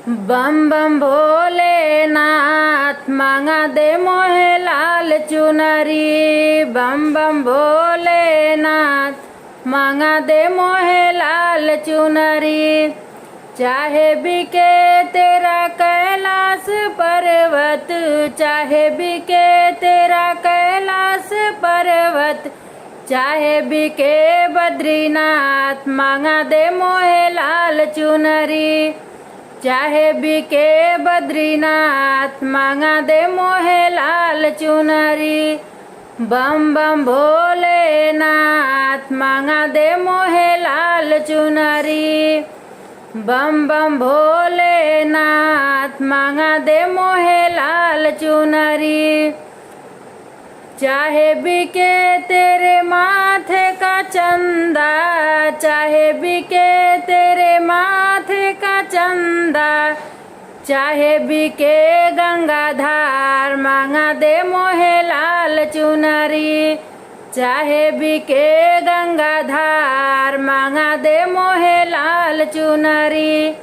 बम बम भोलेनाथ मांगा दे मोहे लाल चुनरी। बम बम भोलेनाथ मांगा दे मोहे लाल चुनरी। चाहे बिके तेरा कैलाश पर्वत, चाहे बिके तेरा कैलाश पर्वत, चाहे बिके बद्रीनाथ मांगा दे मोहे लाल चुनरी। चाहे बिके बद्रीनाथ मांगा दे मोहे लाल चुनरी। बम बम भोलेनाथ मांगा दे मोहे लाल चुनरी। बम बम भोलेनाथ मांगा दे मोहे लाल चुनरी। चाहे बिके तेरे माथे का चंदा, चाहे बिके तेरे माथे का चंदा, चाहे बिके गंगाधार मांगा दे मोहे लाल चुनरी। चाहे बिके गंगाधार मांगा दे मोहे लाल चुनरी।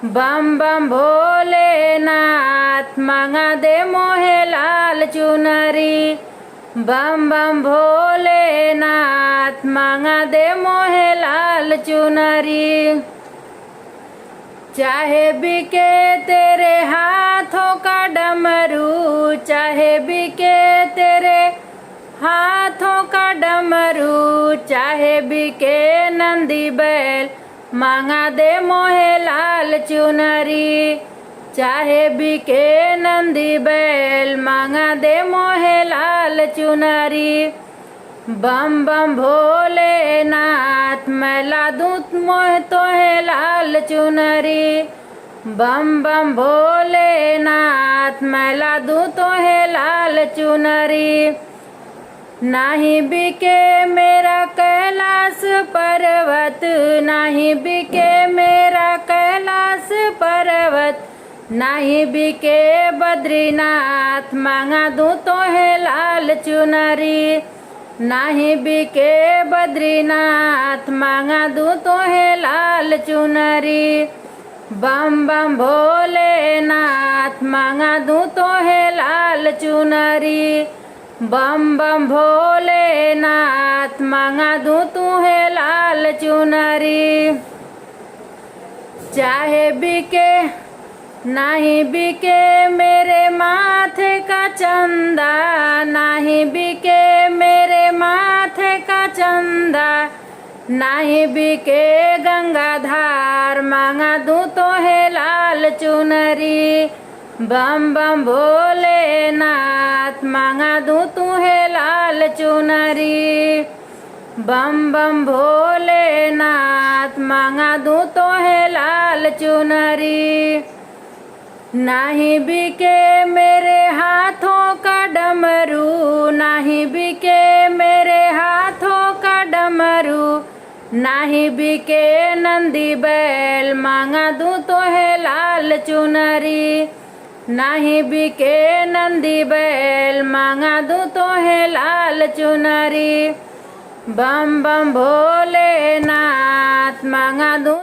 बम बम भोलेनाथ मांगा दे मोहे लाल चुनरी। बम बम भोलेनाथ मांगा दे मोहे लाल चुनरी। चाहे बिके तेरे हाथों का डमरू, चाहे बिके तेरे हाथों का डमरू, चाहे बिके नंदी बैल मांगा दे मोहे लाल चुनरी। चाहे बिके नंदी बैल मांगा दे मोहे लाल चुनरी। बम बम भोलेनाथ मैं ला दूं मोहे तोहे लाल चुनरी। बम बम भोलेनाथ मैं ला दूं तोहे लाल चुनरी। नाही बिके मेरा कैलाश पर्वत, नाही बिके मेरा कैलाश पर्वत, नाही बिके बद्रीनाथ मांगा दूं तोहे लाल चुनरी। नाही बिके बद्रीनाथ मांगा दूं तोहे लाल चुनरी। बम बम भोलेनाथ मांगा दूं तोहे लाल चुनरी। बम बम भोलेनाथ मांगा दूं तोहे लाल चुनरी। चाहे बिके नहीं बिके मेरे माथे का चंदा, नहीं बिके मेरे माथे का चंदा, नहीं बिके गंगाधार मांगा दूं तोहे लाल चुनरी। बम बम भोलेनाथ मांगा दूं तोहे लाल चुनरी। बम बम भोलेनाथ मांगा दूं तोहे लाल चुनरी। नहीं बिके मेरे हाथों का डमरू, नहीं बिके मेरे हाथों का डमरू, नहीं बिके नंदी बैल मांगा दूं तोहे लाल चुनरी। नहीं बिके नंदी बैल मांगा दूं तोहे लाल चुनरी। बम बम भोलेनाथ मांगा दूं